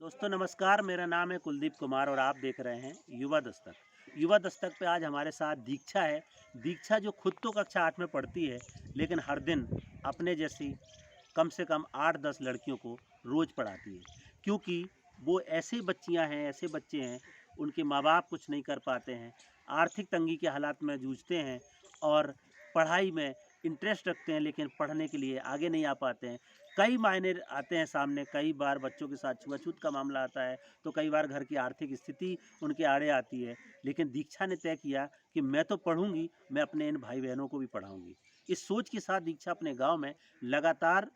दोस्तों नमस्कार, मेरा नाम है कुलदीप कुमार और आप देख रहे हैं युवा दस्तक। युवा दस्तक पे आज हमारे साथ दीक्षा है। दीक्षा जो खुद तो कक्षा 8 में पढ़ती है, लेकिन हर दिन अपने जैसी कम से कम 8-10 लड़कियों को रोज़ पढ़ाती है। क्योंकि वो ऐसे बच्चियां हैं, ऐसे बच्चे हैं, उनके माँ-बाप कुछ नहीं कर पाते हैं, आर्थिक तंगी के हालात में जूझते हैं और पढ़ाई में इंटरेस्ट रखते हैं, लेकिन पढ़ने के लिए आगे नहीं आ पाते हैं। कई मायने आते हैं सामने, कई बार बच्चों के साथ छुआछूत का मामला आता है, तो कई बार घर की आर्थिक स्थिति उनके आड़े आती है। लेकिन दीक्षा ने तय किया कि मैं तो पढ़ूँगी, मैं अपने इन भाई-बहनों को भी पढ़ाऊँगी। इस सोच के साथ दीक्षा अपने गाँव में लगातार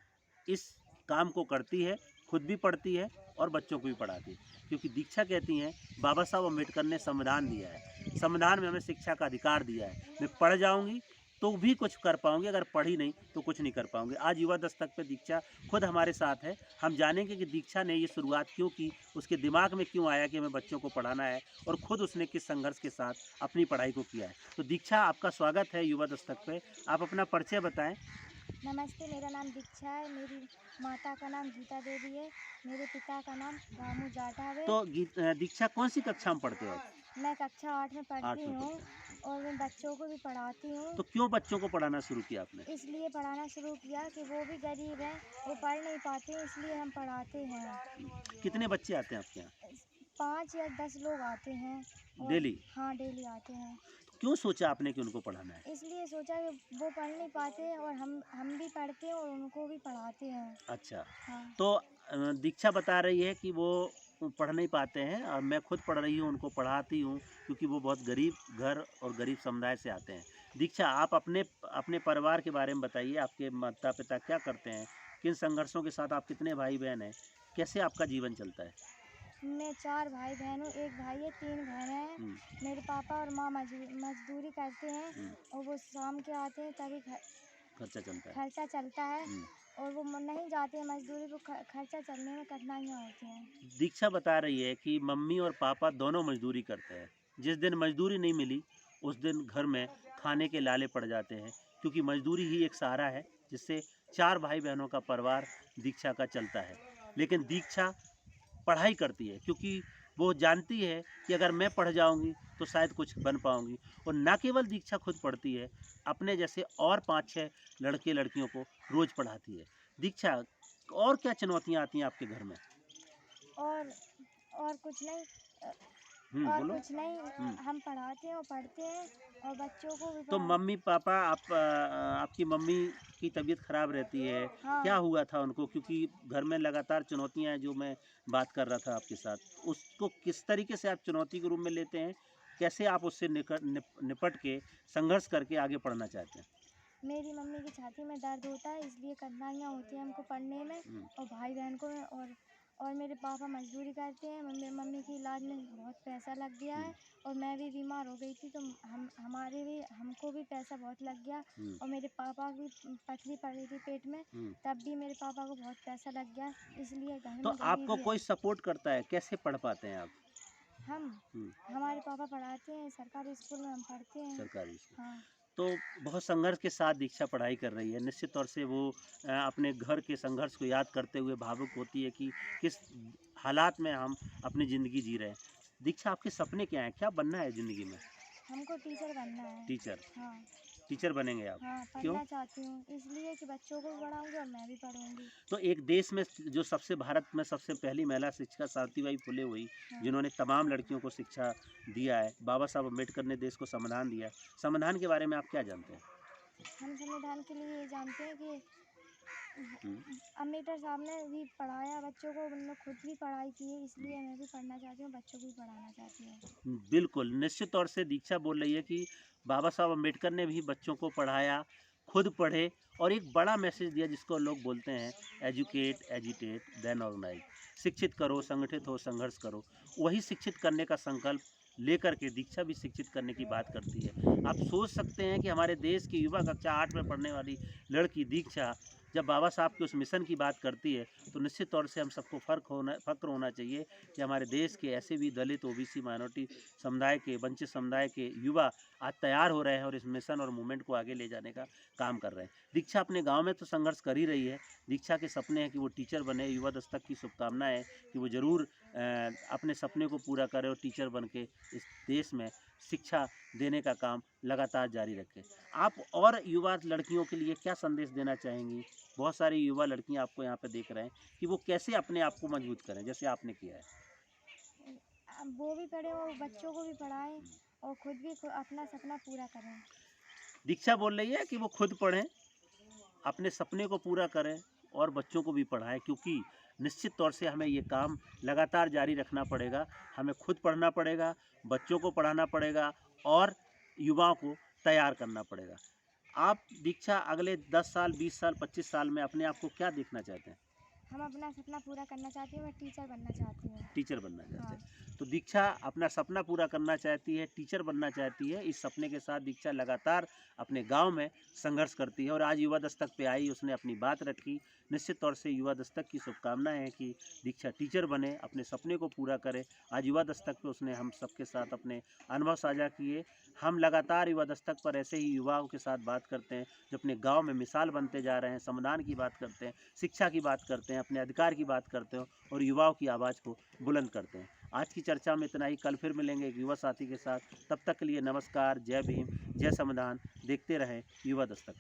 इस काम को करती है, खुद भी पढ़ती है और बच्चों को भी पढ़ाती है। क्योंकि दीक्षा कहती हैं, बाबा साहब अम्बेडकर ने संविधान दिया है, संविधान में हमें शिक्षा का अधिकार दिया है। मैं पढ़ जाऊँगी तो भी कुछ कर पाऊँगी, अगर पढ़ी नहीं तो कुछ नहीं कर पाऊँगी। आज युवा दस्तक पे दीक्षा खुद हमारे साथ है। हम जानेंगे कि दीक्षा ने ये शुरुआत क्यों की, उसके दिमाग में क्यों आया कि हमें बच्चों को पढ़ाना है और खुद उसने किस संघर्ष के साथ अपनी पढ़ाई को किया है। तो दीक्षा, आपका स्वागत है युवा दस्तक पे। आप अपना परिचय बताएँ। नमस्ते, मेरा नाम दीक्षा है। मेरी माता का नाम गीता देवी है। मेरे पिता का नाम रामू जाटव है। तो दीक्षा कौन-सी कक्षा में पढ़ते हो आप? मैं कक्षा 8 में 8 पढ़ती में हूँ पढ़ते हो। और मैं बच्चों को भी पढ़ाती हूँ। तो क्यों बच्चों को पढ़ाना शुरू किया आपने? इसलिए पढ़ाना शुरू किया कि वो भी गरीब हैं, वो पढ़ नहीं पाते हैं, इसलिए हम पढ़ाते हैं। कितने बच्चे आते हैं आपके यहाँ? 5 या 10 लोग आते हैं और डेली? हाँ, डेली आते हैं। क्यों सोचा आपने कि उनको पढ़ाना है? इसलिए सोचा कि वो पढ़ नहीं पाते हैं और हम भी पढ़ते हैं और उनको भी पढ़ाते हैं। अच्छा, हाँ। तो दीक्षा बता रही है कि वो पढ़ नहीं पाते हैं और मैं खुद पढ़ रही हूँ, उनको पढ़ाती हूँ क्योंकि वो बहुत गरीब घर और गरीब समुदाय से आते हैं। दीक्षा, आप अपने अपने परिवार के बारे में बताइए, आपके माता-पिता क्या करते हैं? किन संघर्षों के साथ आप कितने भाई-बहन हैं? कैसे आपका जीवन चलता है? मैं 4 भाई-बहन हूँ, 1 भाई है, 3 बहनें हैं। हुँ, मेरे पापा और माँ मज़दूरी करते हैं हुँ, और वो शाम के आते हैं तभी खर्चा चलता है। खर्चा चलता है हुँ। और वो नहीं जाते हैं मज़दूरी, वो खर्चा चलने में कठिनाइयाँ होती हैं। दीक्षा बता रही है कि मम्मी और पापा दोनों मज़दूरी करते हैं। जिस दिन मज़दूरी नहीं मिली, उस दिन घर में खाने के लाले पड़ जाते हैं, क्योंकि मज़दूरी ही एक सहारा है, जिससे 4 भाई-बहनों का परिवार दीक्षा का चलता है। लेकिन दीक्षा पढ़ाई करती है क्योंकि वो जानती है कि अगर मैं पढ़ जाऊँगी, तो शायद कुछ बन पाऊँगी। और ना केवल दीक्षा खुद पढ़ती है, अपने जैसे और 5-6 लड़के-लड़कियों को रोज़ पढ़ाती है। दीक्षा, और क्या चुनौतियाँ आती हैं आपके घर में? और और कुछ नहीं अ, और बोलो। कुछ नहीं हुँ। हम पढ़ाते हैं और पढ़ते हैं और बच्चों को भी तो मम्मी-पापा, आपकी मम्मी की तबीयत ख़राब रहती है, क्या हाँ। हुआ था उनको? क्योंकि घर में लगातार चुनौतियाँ हैं, जो मैं बात कर रहा था आपके साथ। उसको किस तरीके से आप चुनौती के रूप में लेते हैं? कैसे आप उससे निपट के, संघर्ष करके आगे बढ़ना चाहते हैं? मेरी मम्मी की छाती में दर्द होता है, इसलिए कठिनाइयाँ होती हैं हमको पढ़ने में हुँ, और भाई-बहन को और मेरे पापा मज़दूरी करते हैं। मम्मी मम्मी की इलाज में बहुत पैसा लग गया हुँ, है और मैं भी बीमार हो गई थी, तो हमको भी पैसा बहुत लग गया हुँ, और मेरे पापा की पथरी पड़ गई थी पेट में, हुँ। तब भी मेरे पापा को बहुत पैसा लग गया, इसलिए घर तो में आपको गरीबी है। कोई सपोर्ट करता है, कैसे पढ़ पाते हैं आप? हम हुँ, हमारे पापा पढ़ाते हैं, सरकारी स्कूल में हम पढ़ते हैं। सरकारी स्कूल। हाँ। तो बहुत संघर्ष के साथ दीक्षा पढ़ाई कर रही है। निश्चित तौर से वो अपने घर के संघर्ष को याद करते हुए भावुक होती है कि किस हालात में हम अपनी ज़िंदगी जी रहे हैं। दीक्षा, आपके सपने क्या हैं? क्या बनना है ज़िंदगी में? हमको टीचर बनना है। टीचर। हाँ। टीचर बनेंगे आप। हाँ, क्यों? पढ़ना चाहती हूँ, इसलिए कि बच्चों को भी पढ़ाऊँगी और मैं भी पढ़ूँगी। तो एक देश में जो सबसे भारत में सबसे पहली महिला शिक्षिका सावित्रीबाई फुले हुई, हाँ। जिन्होंने तमाम लड़कियों को शिक्षा दिया है। बाबा साहब अम्बेडकर ने देश को संविधान दिया है। संविधान के बारे में आप क्या जानते हैं? हम संविधान के लिए ये जानते हैं कि हुँ। अम्बेडकर साहब ने भी पढ़ाया बच्चों को, उन्होंने खुद भी पढ़ाई की है, इसलिए मैं भी पढ़ना चाहती हूँ, बच्चों को भी पढ़ाना चाहती हूँ। बिल्कुल, निश्चित तौर से दीक्षा बोल रही है कि बाबा साहब अम्बेडकर ने भी बच्चों को पढ़ाया, खुद पढ़े और एक बड़ा मैसेज दिया जिसको लोग बोलते हैं एजुकेट, एजिटेट, देन ऑर्गेनाइज़। शिक्षित करो, संगठित हो, संघर्ष करो। वही शिक्षित करने का संकल्प लेकर के दीक्षा भी शिक्षित करने की बात करती है। आप सोच सकते हैं कि हमारे देश की युवा कक्षा 8 में पढ़ने वाली लड़की दीक्षा, जब बाबा साहब के उस मिशन की बात करती है तो निश्चित तौर से हम सबको फ़ख्र होना चाहिए कि हमारे देश के ऐसे भी दलित, ओबीसी, माइनॉरिटी समुदाय के, वंचित समुदाय के युवा आज तैयार हो रहे हैं और इस मिशन और मूवमेंट को आगे ले जाने का काम कर रहे हैं। दीक्षा अपने गाँव में तो संघर्ष कर ही रही है। दीक्षा के सपने हैं कि वो टीचर बने। युवा दस्तक की शुभकामना है कि वो ज़रूर अपने सपने को पूरा करे और टीचर बन के इस देश में शिक्षा देने का काम लगातार जारी रखें। आप और युवा लड़कियों के लिए क्या संदेश देना चाहेंगी? बहुत सारी युवा लड़कियां आपको यहाँ पे देख रहे हैं कि वो कैसे अपने आप को मजबूत करें जैसे आपने किया है। वो भी पढ़े और बच्चों को भी पढ़ाएं और खुद भी अपना सपना पूरा करें। दीक्षा बोल रही है कि वो खुद पढ़ें, अपने सपने को पूरा करें और बच्चों को भी पढ़ाएं, क्योंकि निश्चित तौर से हमें ये काम लगातार जारी रखना पड़ेगा। हमें खुद पढ़ना पड़ेगा, बच्चों को पढ़ाना पड़ेगा और युवाओं को तैयार करना पड़ेगा। आप दीक्षा अगले 10 साल, 20 साल, 25 साल में अपने आप को क्या देखना चाहते हैं? हम अपना सपना पूरा करना चाहती हूँ, मैं टीचर बनना चाहती हूँ। टीचर बनना चाहते हाँ। हैं। तो दीक्षा अपना सपना पूरा करना चाहती है, टीचर बनना चाहती है। इस सपने के साथ दीक्षा लगातार अपने गांव में संघर्ष करती है और आज युवा दस्तक पे आई, उसने अपनी बात रखी। निश्चित तौर से युवा दस्तक की शुभकामनाएं हैं कि दीक्षा टीचर बने, अपने सपने को पूरा करे। आज युवा दस्तक पे उसने हम सबके साथ अपने अनुभव साझा किए। हम लगातार युवा दस्तक पर ऐसे ही युवाओं के साथ बात करते हैं जो अपने गाँव में मिसाल बनते जा रहे हैं, समाधान की बात करते हैं, शिक्षा की बात करते हैं, अपने अधिकार की बात करते हो और युवाओं की आवाज़ को बुलंद करते हैं। आज की चर्चा में इतना ही। कल फिर मिलेंगे एक युवा साथी के साथ। तब तक के लिए नमस्कार, जय भीम, जय संविधान। देखते रहें युवा दस्तक।